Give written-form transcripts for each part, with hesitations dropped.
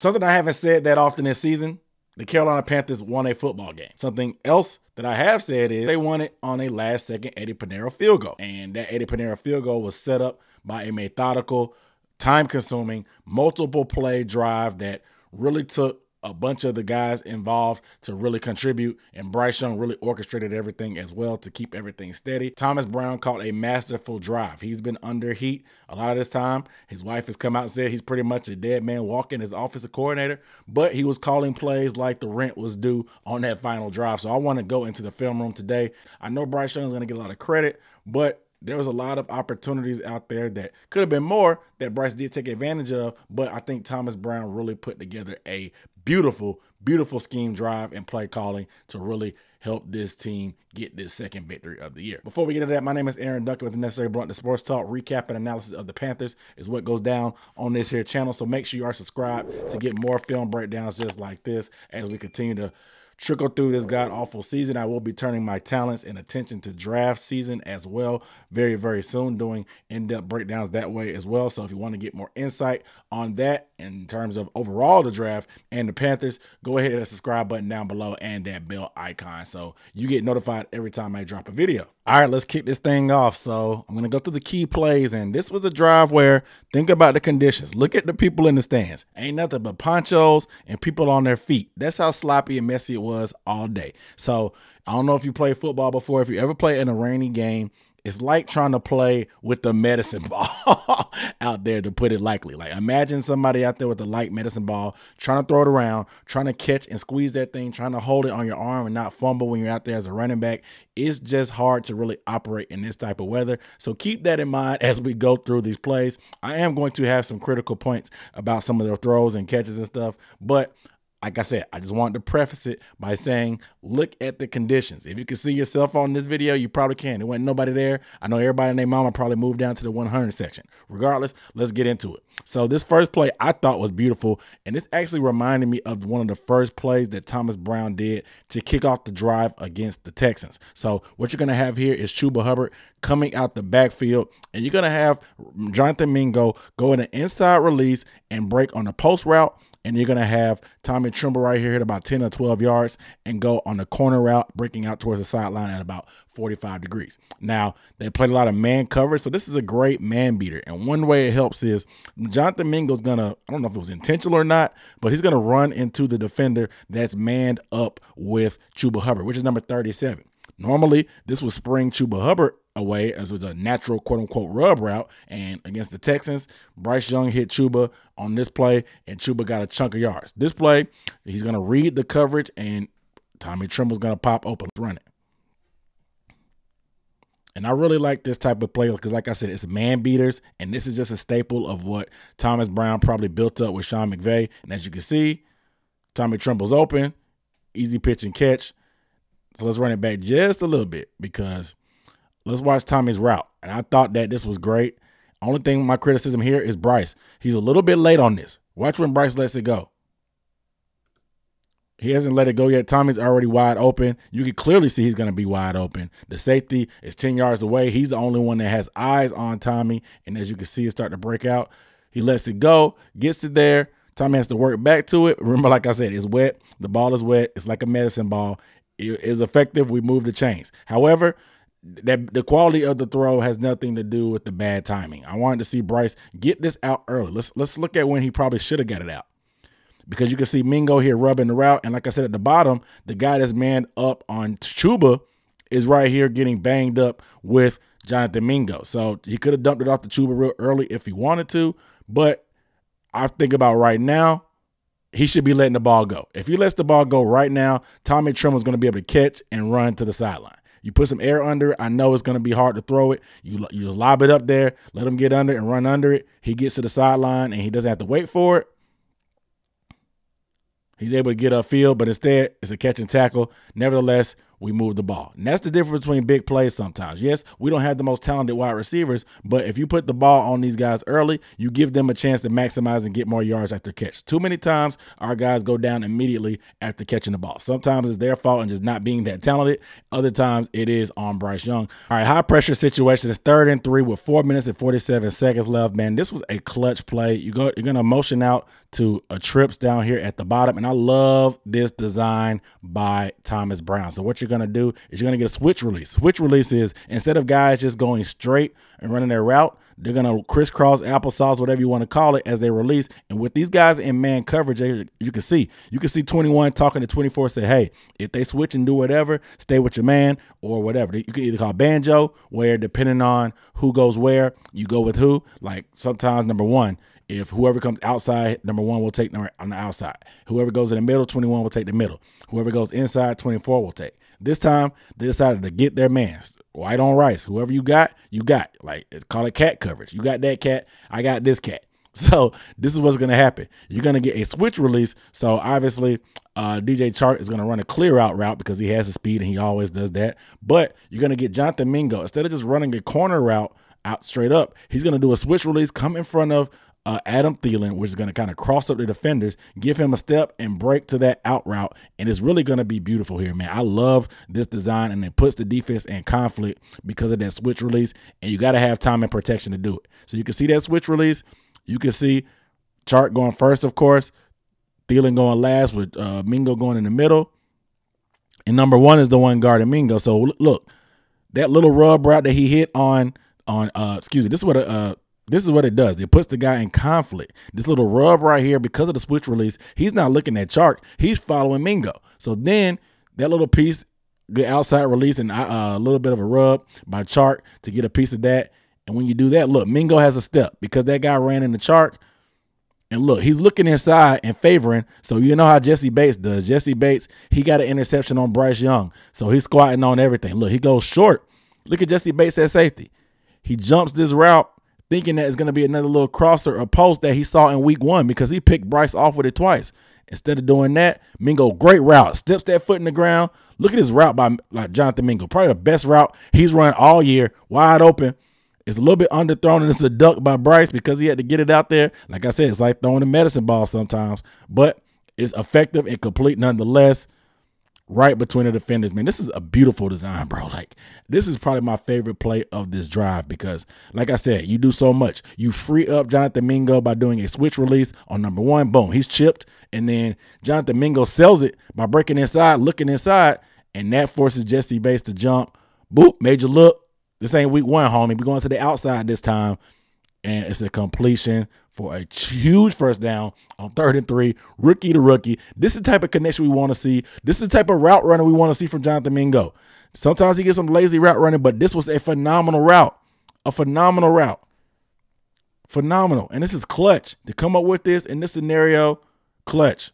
Something I haven't said that often this season, the Carolina Panthers won a football game. Something else that I have said is they won it on a last-second Eddy Pineiro field goal. And that Eddy Pineiro field goal was set up by a methodical, time-consuming, multiple-play drive that really took a bunch of the guys involved to really contribute, and Bryce Young really orchestrated everything as well to keep everything steady. Thomas Brown caught a masterful drive. He's been under heat a lot of this time. His wife has come out and said he's pretty much a dead man walking as offensive coordinator, but he was calling plays like the rent was due on that final drive. So I want to go into the film room today. I know Bryce Young is going to get a lot of credit, but there was a lot of opportunities out there that could have been more that Bryce did take advantage of, but I think Thomas Brown really put together a beautiful, beautiful scheme drive and play calling to really help this team get this second victory of the year. Before we get into that, my name is Aaron Duncan with the Necessary Blunt, the Sports Talk. Recap and analysis of the Panthers is what goes down on this here channel, so make sure you are subscribed to get more film breakdowns just like this as we continue to trickle through this god-awful season. I will be turning my talents and attention to draft season as well very, very soon, doing in-depth breakdowns that way as well. So if you want to get more insight on that in terms of overall the draft and the Panthers, go ahead and hit the subscribe button down below and that bell icon so you get notified every time I drop a video. All right, let's kick this thing off. So I'm going to go through the key plays, and this was a drive where, think about the conditions. Look at the people in the stands. Ain't nothing but ponchos and people on their feet. That's how sloppy and messy it was all day. So I don't know if you played football before. If you ever played in a rainy game, it's like trying to play with the medicine ball out there, to put it lightly. Like, imagine somebody out there with a light medicine ball trying to throw it around, trying to catch and squeeze that thing, trying to hold it on your arm and not fumble when you're out there as a running back. It's just hard to really operate in this type of weather. So keep that in mind as we go through these plays. I am going to have some critical points about some of their throws and catches and stuff, but like I said, I just wanted to preface it by saying, look at the conditions. If you can see yourself on this video, you probably can. There wasn't nobody there. I know everybody and their mama probably moved down to the 100 section. Regardless, let's get into it. So this first play I thought was beautiful, and this actually reminded me of one of the first plays that Thomas Brown did to kick off the drive against the Texans. So what you're going to have here is Chuba Hubbard coming out the backfield, and you're going to have Jonathan Mingo go in an inside release and break on the post route. And you're going to have Tommy Tremble right here hit about 10 or 12 yards and go on the corner route, breaking out towards the sideline at about 45 degrees. Now, they played a lot of man coverage, so this is a great man beater. And one way it helps is Jonathan Mingo's going to, I don't know if it was intentional or not, but he's going to run into the defender that's manned up with Chuba Hubbard, which is number 37. Normally, this would spring Chuba Hubbard away as it was a natural quote-unquote rub route, and against the Texans, Bryce Young hit Chuba on this play, and Chuba got a chunk of yards. This play, he's going to read the coverage, and Tommy Tremble's going to pop open. Let's run it. And I really like this type of play because, like I said, it's man beaters, and this is just a staple of what Thomas Brown probably built up with Sean McVay. And as you can see, Tommy Tremble's open, easy pitch and catch. So let's run it back just a little bit because let's watch Tommy's route. And I thought that this was great. Only thing my criticism here is Bryce. He's a little bit late on this. Watch when Bryce lets it go. He hasn't let it go yet. Tommy's already wide open. You can clearly see he's going to be wide open. The safety is 10 yards away. He's the only one that has eyes on Tommy. And as you can see, it's starting to break out. He lets it go, gets it there. Tommy has to work back to it. Remember, like I said, it's wet. The ball is wet. It's like a medicine ball. It is effective. We move the chains. However, the quality of the throw has nothing to do with the bad timing. I wanted to see Bryce get this out early. Let's look at when he probably should have got it out, because you can see Mingo here rubbing the route. And like I said, at the bottom, the guy that's manned up on Chuba is right here getting banged up with Jonathan Mingo. So he could have dumped it off to Chuba real early if he wanted to. But I think about right now, he should be letting the ball go. If he lets the ball go right now, Tommy Tremble's going to be able to catch and run to the sideline. You put some air under it. I know it's going to be hard to throw it. You just lob it up there, let him get under it and run under it. He gets to the sideline, and he doesn't have to wait for it. He's able to get upfield, but instead it's a catch and tackle. Nevertheless, we move the ball. And that's the difference between big plays sometimes. Yes, we don't have the most talented wide receivers, but if you put the ball on these guys early, you give them a chance to maximize and get more yards after catch. Too many times our guys go down immediately after catching the ball. Sometimes it's their fault and just not being that talented. Other times it is on Bryce Young. All right, high pressure situation is 3rd and 3 with 4 minutes and 47 seconds left. Man, this was a clutch play. You're going to motion out to a trips down here at the bottom, and I love this design by Thomas Brown. So what you're going to do is you're going to get a switch release. Switch release is instead of guys just going straight and running their route, they're going to crisscross, applesauce, whatever you want to call it, as they release. And with these guys in man coverage, you can see 21 talking to 24, say, hey, if they switch and do whatever, stay with your man or whatever. You can either call banjo, where depending on who goes where, you go with who. Like sometimes number 1, if whoever comes outside, number 1 will take number on the outside. Whoever goes in the middle, 21 will take the middle. Whoever goes inside, 24 will take. This time, they decided to get their man. White on rice. Whoever you got, you got. Like, call it cat coverage. You got that cat, I got this cat. So this is what's going to happen. You're going to get a switch release. So obviously, DJ Chark is going to run a clear out route because he has the speed and he always does that. But you're going to get Jonathan Mingo. Instead of just running a corner route out straight up, he's going to do a switch release, come in front of Adam Thielen, which is going to kind of cross up the defenders, give him a step and break to that out route. And it's really going to be beautiful here, man. I love this design, and it puts the defense in conflict because of that switch release. And you got to have time and protection to do it. So you can see that switch release. You can see Chark going first, of course, Thielen going last with Mingo going in the middle. And number 1 is the one guarding Mingo. So look, that little rub route that he hit on excuse me, this is what it does. It puts the guy in conflict. This little rub right here, because of the switch release, he's not looking at Chark. He's following Mingo. So then that little piece, good outside release and a little bit of a rub by Chark to get a piece of that. And when you do that, look, Mingo has a step because that guy ran into Chark. And look, he's looking inside and favoring. So you know how Jesse Bates does. Jesse Bates, he got an interception on Bryce Young. So he's squatting on everything. Look, he goes short. Look at Jesse Bates at safety. He jumps this route thinking that it's going to be another little crosser or post that he saw in week 1 because he picked Bryce off with it twice. Instead of doing that, Mingo, great route, steps that foot in the ground. Look at his route by Jonathan Mingo, probably the best route he's run all year, wide open. It's a little bit underthrown, and it's a duck by Bryce because he had to get it out there. Like I said, it's like throwing a medicine ball sometimes, but it's effective and complete nonetheless. Right between the defenders, man. This is a beautiful design, bro. Like, this is probably my favorite play of this drive because, like I said, you do so much. You free up Jonathan Mingo by doing a switch release on number 1. Boom, he's chipped. And then Jonathan Mingo sells it by breaking inside, looking inside, and that forces Jesse Bates to jump. Boop, made you look. This ain't week 1, homie. We're going to the outside this time. And it's a completion for a huge first down on 3rd and 3, rookie to rookie. This is the type of connection we want to see. This is the type of route running we want to see from Jonathan Mingo. Sometimes he gets some lazy route running, but this was a phenomenal route. A phenomenal route. Phenomenal. And this is clutch. To come up with this in this scenario, clutch.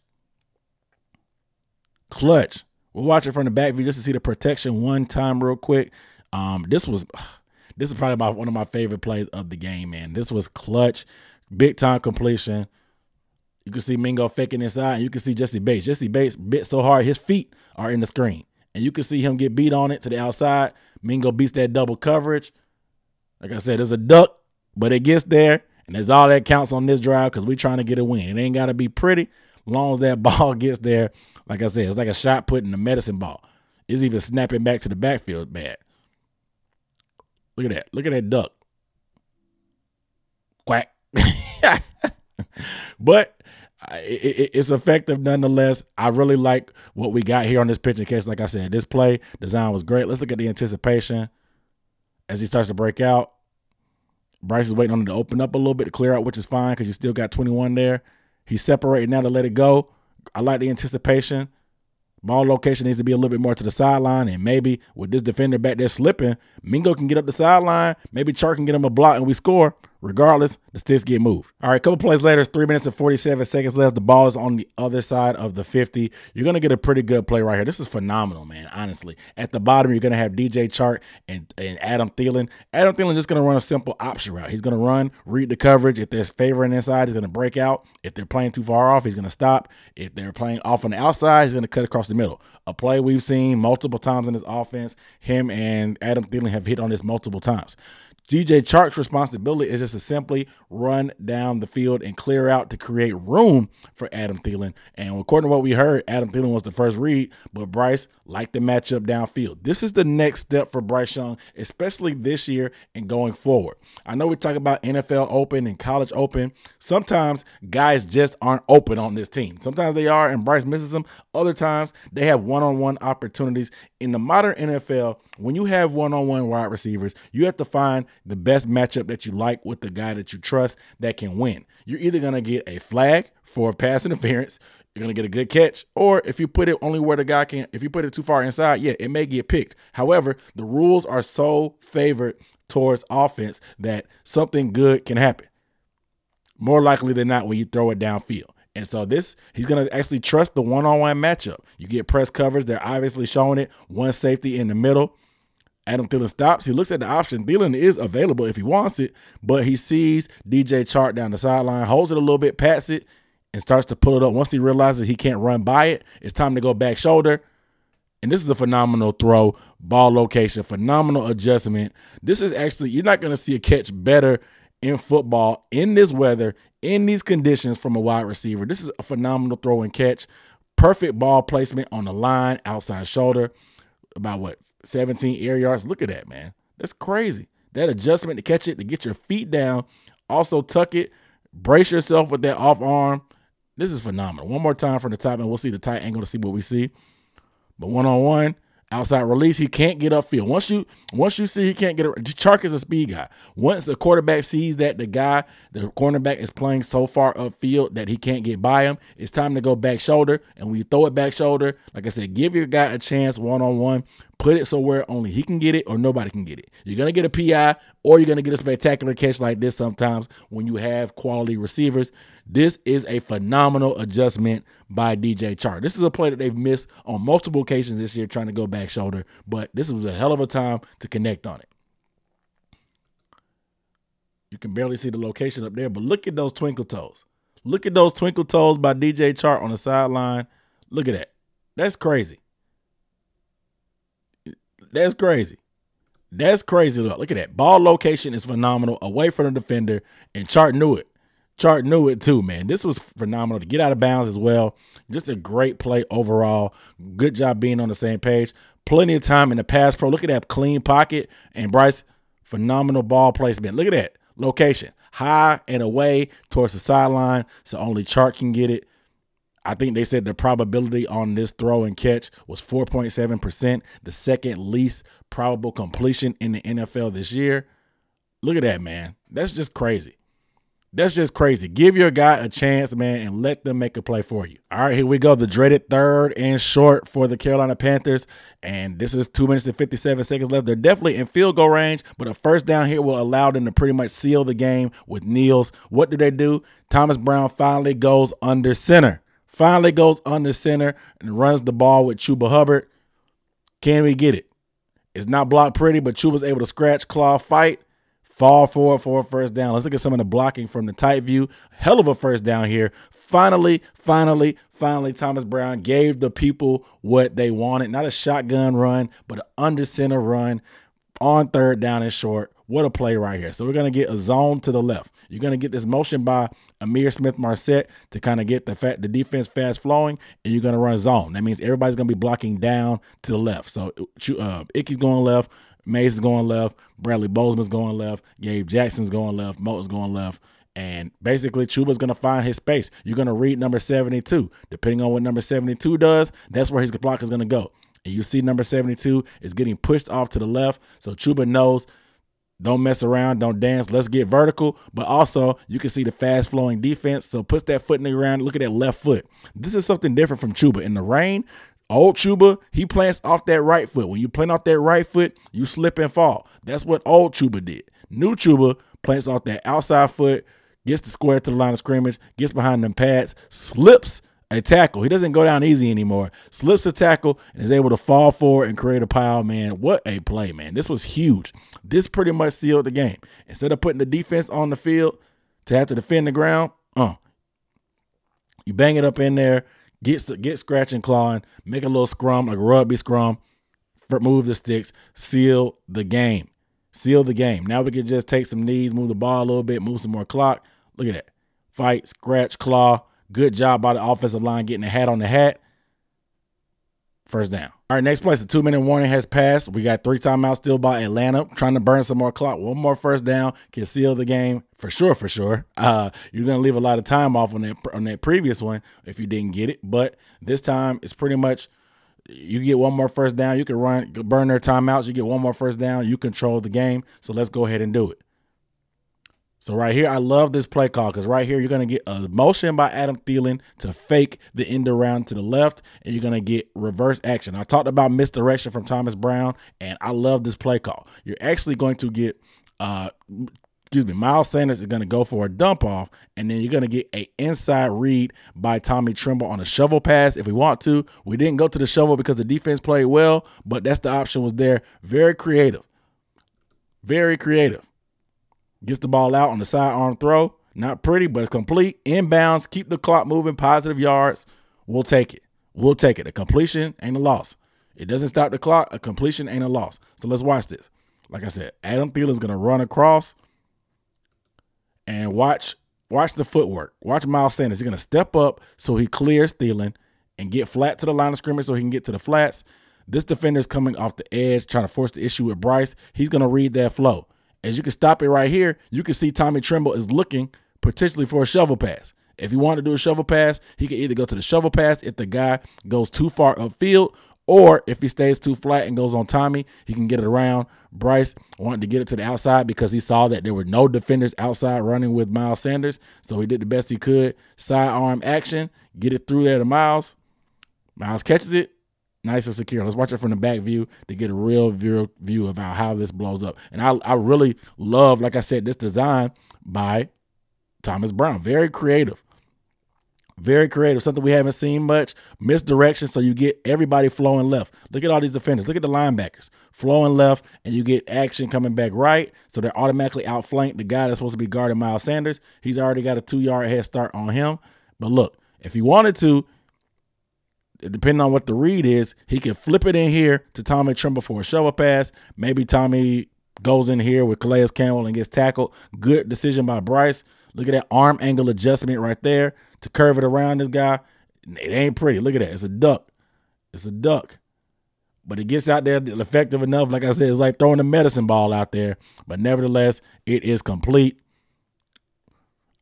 Clutch. We'll watch it from the back view just to see the protection one time real quick. This is probably about one of my favorite plays of the game, man. This was clutch, big time completion. You can see Mingo faking inside, and you can see Jesse Bates. Jesse Bates bit so hard, his feet are in the screen. And you can see him get beat on it to the outside. Mingo beats that double coverage. Like I said, there's a duck, but it gets there, and that's all that counts on this drive because we're trying to get a win. It ain't got to be pretty as long as that ball gets there. Like I said, it's like a shot put in a medicine ball. It's even snapping back to the backfield bad. Look at that. Look at that duck. Quack. But it's effective nonetheless. I really like what we got here on this pitch and catch. Like I said, this play design was great. Let's look at the anticipation as he starts to break out. Bryce is waiting on him to open up a little bit to clear out, which is fine because you still got 21 there. He's separating now to let it go. I like the anticipation. Ball location needs to be a little bit more to the sideline, and maybe with this defender back there slipping, Mingo can get up the sideline. Maybe Chark can get him a block, and we score. Regardless, the sticks get moved. All right, a couple plays later, 3 minutes and 47 seconds left. The ball is on the other side of the 50. You're going to get a pretty good play right here. This is phenomenal, man, honestly. At the bottom, you're going to have DJ Chark and Adam Thielen. Adam Thielen just going to run a simple option route. He's going to run, read the coverage. If there's favoring inside, he's going to break out. If they're playing too far off, he's going to stop. If they're playing off on the outside, he's going to cut across the middle. A play we've seen multiple times in this offense. Him and Adam Thielen have hit on this multiple times. DJ Chark's responsibility is just to simply run down the field and clear out to create room for Adam Thielen. And according to what we heard, Adam Thielen was the first read, but Bryce liked the matchup downfield. This is the next step for Bryce Young, especially this year and going forward. I know we talk about NFL open and college open. Sometimes guys just aren't open on this team. Sometimes they are, and Bryce misses them. Other times they have one-on-one opportunities. In the modern NFL, when you have one-on-one wide receivers, you have to find the best matchup that you like with the guy that you trust that can win. You're either going to get a flag for pass interference, you're going to get a good catch, or if you put it only where the guy can, if you put it too far inside, yeah, it may get picked. However, the rules are so favored towards offense that something good can happen. More likely than not when you throw it downfield. And so he's going to actually trust the one-on-one matchup. You get press covers. They're obviously showing it. One safety in the middle. Adam Thielen stops. He looks at the option. Thielen is available if he wants it, but he sees DJ Chark down the sideline, holds it a little bit, pats it, and starts to pull it up. Once he realizes he can't run by it, it's time to go back shoulder. And this is a phenomenal throw, ball location, phenomenal adjustment. This is actually, you're not going to see a catch better in football, in this weather, in these conditions from a wide receiver. This is a phenomenal throw and catch. Perfect ball placement on the line, outside shoulder, about 17 air yards. Look at that, man. That's crazy. That adjustment to catch it, to get your feet down, also tuck it, brace yourself with that off arm. This is phenomenal. One more time from the top, and we'll see the tight angle to see what we see. But one-on-one, outside release, he can't get upfield. Once you see he can't get it, Chark is a speed guy. Once the quarterback sees that the cornerback is playing so far upfield that he can't get by him, it's time to go back shoulder. And when you throw it back shoulder, like I said, give your guy a chance one-on-one. Put it somewhere only he can get it or nobody can get it. You're going to get a PI or you're going to get a spectacular catch like this sometimes when you have quality receivers. This is a phenomenal adjustment by DJ Chark. This is a play that they've missed on multiple occasions this year trying to go back shoulder, but this was a hell of a time to connect on it. You can barely see the location up there, but look at those twinkle toes. Look at those twinkle toes by DJ Chark on the sideline. Look at that. That's crazy. That's crazy. That's crazy. Look at that. Ball location is phenomenal, away from the defender, and Chark knew it. Chark knew it too, man. This was phenomenal to get out of bounds as well. Just a great play overall. Good job being on the same page. Plenty of time in the pass pro. Look at that clean pocket. And Bryce, phenomenal ball placement. Look at that location. High and away towards the sideline, so only Chark can get it. I think they said the probability on this throw and catch was 4.7%, the second least probable completion in the NFL this year. Look at that, man. That's just crazy. That's just crazy. Give your guy a chance, man, and let them make a play for you. All right, here we go. The dreaded 3rd and short for the Carolina Panthers. And this is 2 minutes and 57 seconds left. They're definitely in field goal range, but a first down here will allow them to pretty much seal the game with kneels. What do? Thomas Brown finally goes under center. Finally goes under center and runs the ball with Chuba Hubbard. Can we get it? It's not blocked pretty, but Chuba's able to scratch, claw, fight. Fall forward for a first down. Let's look at some of the blocking from the tight view. Hell of a first down here. Finally, Thomas Brown gave the people what they wanted. Not a shotgun run, but an under center run on 3rd down and short. What a play right here. So we're going to get a zone to the left. You're going to get this motion by Amir Smith-Marset to kind of get the defense fast flowing, and you're going to run zone. That means everybody's going to be blocking down to the left. So Icky's going left. Mays is going left. Bradley Bozeman's going left. Gabe Jackson's going left. Moten's going left. And basically, Chuba's going to find his space. You're going to read number 72. Depending on what number 72 does, that's where his block is going to go. And you see number 72 is getting pushed off to the left. So Chuba knows, don't mess around, don't dance, let's get vertical. But also, you can see the fast-flowing defense. So puts that foot in the ground. Look at that left foot. This is something different from Chuba. In the rain, old Chuba, he plants off that right foot. When you plant off that right foot, you slip and fall. That's what old Chuba did. New Chuba plants off that outside foot, gets the square to the line of scrimmage, gets behind them pads, slips a tackle. He doesn't go down easy anymore. Slips a tackle and is able to fall forward and create a pile, man. What a play, man. This was huge. This pretty much sealed the game. Instead of putting the defense on the field to have to defend the ground, you bang it up in there, get scratch and clawing, make a little scrum, like a rugby scrum, move the sticks, seal the game. Seal the game. Now we can just take some knees, move the ball a little bit, move some more clock. Look at that. Fight, scratch, claw. Good job by the offensive line getting a hat on the hat. First down. All right, next place, the 2-minute warning has passed. We got 3 timeouts still by Atlanta, trying to burn some more clock. One more first down can seal the game for sure, for sure. You're going to leave a lot of time off on that previous one if you didn't get it. But this time, it's pretty much you get one more first down. You can burn their timeouts. You get one more first down. You control the game. So let's go ahead and do it. So right here, I love this play call because right here, you're going to get a motion by Adam Thielen to fake the end around to the left, and you're going to get reverse action. I talked about misdirection from Thomas Brown, and I love this play call. You're actually going to get, Miles Sanders is going to go for a dump off, and then you're going to get an inside read by Tommy Tremble on a shovel pass if we want to. We didn't go to the shovel because the defense played well, but that's the option was there. Very creative. Very creative. Gets the ball out on the sidearm throw. Not pretty, but complete. Inbounds. Keep the clock moving. Positive yards. We'll take it. We'll take it. A completion ain't a loss. It doesn't stop the clock. A completion ain't a loss. So let's watch this. Like I said, Adam Thielen's going to run across and watch the footwork. Watch Miles Sanders. He's going to step up so he clears Thielen and get flat to the line of scrimmage so he can get to the flats. This defender's coming off the edge, trying to force the issue with Bryce. He's going to read that flow. As you can stop it right here, you can see Tommy Tremble is looking potentially for a shovel pass. If he wanted to do a shovel pass, he can either go to the shovel pass if the guy goes too far upfield, or if he stays too flat and goes on Tommy, he can get it around. Bryce wanted to get it to the outside because he saw that there were no defenders outside running with Miles Sanders, so he did the best he could. Sidearm action, get it through there to Miles. Miles catches it. Nice and secure. Let's watch it from the back view to get a real view of how this blows up. And I really love, like I said, this design by Thomas Brown. Very creative. Very creative. Something we haven't seen much. Misdirection, so you get everybody flowing left. Look at all these defenders. Look at the linebackers. Flowing left, and you get action coming back right, so they're automatically outflanked. The guy that's supposed to be guarding Miles Sanders, he's already got a 2-yard head start on him. But look, if he wanted to, depending on what the read is, he can flip it in here to Tommy Tremble for a shovel pass. Maybe Tommy goes in here with Calais Campbell and gets tackled. Good decision by Bryce. Look at that arm angle adjustment right there to curve it around this guy. It ain't pretty. Look at that. It's a duck. It's a duck. But it gets out there effective enough. Like I said, it's like throwing a medicine ball out there. But nevertheless, it is complete.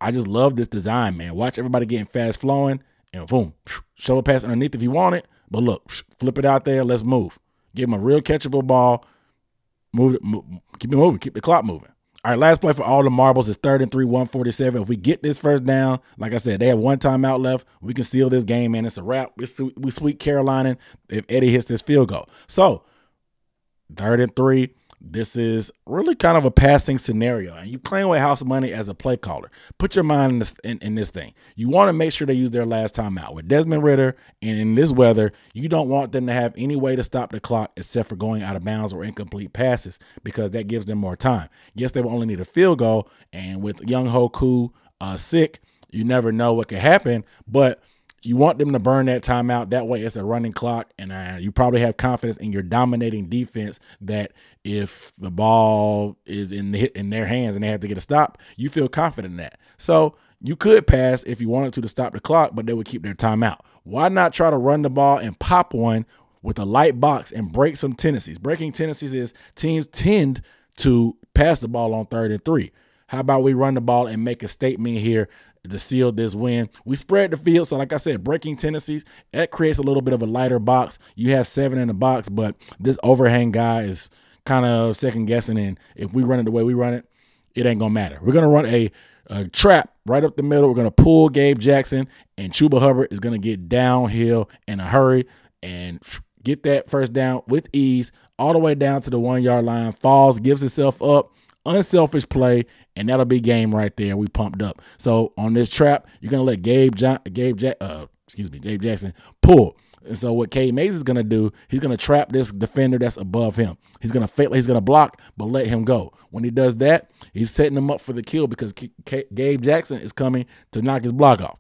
I just love this design, man. Watch everybody getting fast flowing. And boom, shovel pass underneath if you want it. But look, flip it out there. Let's move. Give him a real catchable ball. Move it, keep it moving. Keep the clock moving. All right, last play for all the marbles is 3rd and 3, 147. If we get this first down, like I said, they have 1 timeout left. We can seal this game, man. It's a wrap. We sweep Carolina if Eddie hits this field goal. So 3rd and 3. This is really kind of a passing scenario, and you playing with house money as a play caller. Put your mind in this thing. You want to make sure they use their last time out. With Desmond Ridder and in this weather, you don't want them to have any way to stop the clock except for going out of bounds or incomplete passes because that gives them more time. Yes, they will only need a field goal, and with Young Hoku sick, you never know what could happen, but you want them to burn that timeout. That way it's a running clock, and you probably have confidence in your dominating defense that if the ball is in their hands and they have to get a stop, you feel confident in that. So you could pass if you wanted to stop the clock, but they would keep their timeout. Why not try to run the ball and pop one with a light box and break some tendencies? Breaking tendencies is teams tend to pass the ball on 3rd and 3. How about we run the ball and make a statement here to seal this win? We spread the field, so like I said, breaking tendencies, that creates a little bit of a lighter box. You have 7 in the box, but this overhang guy is kind of second guessing, and if we run it the way we run it, it ain't gonna matter. We're gonna run a trap right up the middle. We're gonna pull Gabe Jackson, and Chuba Hubbard is gonna get downhill in a hurry and get that first down with ease all the way down to the 1-yard line. Falls, gives himself up Unselfish play, and that'll be game right there. We pumped up. So on this trap, you're gonna let Gabe Jackson pull. And so what Cade Mays is gonna do, he's gonna trap this defender that's above him. He's gonna block, but let him go. When he does that, he's setting him up for the kill because Gabe Jackson is coming to knock his block off.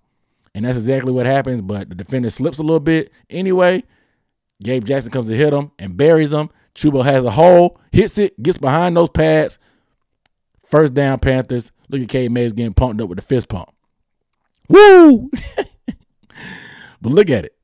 And that's exactly what happens, but the defender slips a little bit. Anyway, Gabe Jackson comes to hit him and buries him. Chuba has a hole, hits it, gets behind those pads. First down, Panthers. Look at Cade Mays getting pumped up with the fist pump. Woo! But look at it.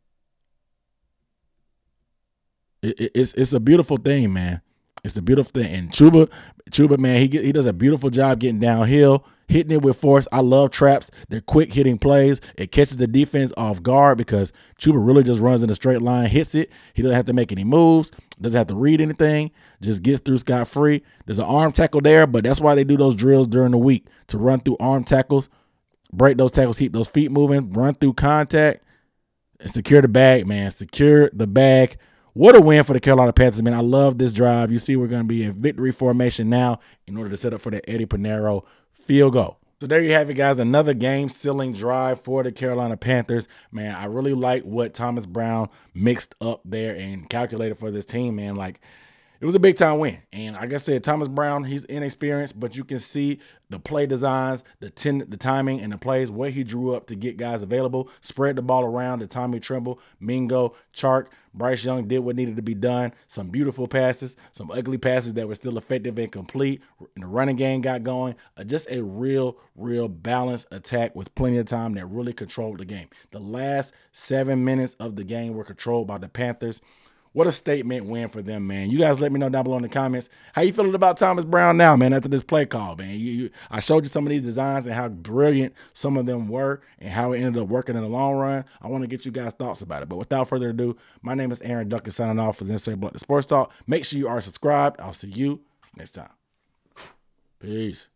It's a beautiful thing, man. It's a beautiful thing. And Chuba, man, he does a beautiful job getting downhill, hitting it with force. I love traps. They're quick hitting plays. It catches the defense off guard because Chuba really just runs in a straight line, hits it. He doesn't have to make any moves, doesn't have to read anything, just gets through scot-free. There's an arm tackle there, but that's why they do those drills during the week, to run through arm tackles, break those tackles, keep those feet moving, run through contact, and secure the bag, man. Secure the bag. What a win for the Carolina Panthers, man. I love this drive. You see we're going to be in victory formation now in order to set up for the Eddy Pineiro field goal. So there you have it, guys. Another game-sealing drive for the Carolina Panthers. Man, I really like what Thomas Brown mixed up there and calculated for this team, man. Like, it was a big-time win. And like I said, Thomas Brown, he's inexperienced, but you can see the play designs, the timing, and the plays, where he drew up to get guys available, spread the ball around to Tommy Tremble, Mingo, Chark. Bryce Young did what needed to be done. Some beautiful passes, some ugly passes that were still effective and complete. And the running game got going. Just a real balanced attack with plenty of time that really controlled the game. The last 7 minutes of the game were controlled by the Panthers. What a statement win for them, man. You guys let me know down below in the comments how you feeling about Thomas Brown now, man, after this play call, man. I showed you some of these designs and how brilliant some of them were and how it ended up working in the long run. I want to get you guys' thoughts about it. But without further ado, my name is Aaron Duncan signing off for the Necessary Blunt Sports Talk. Make sure you are subscribed. I'll see you next time. Peace.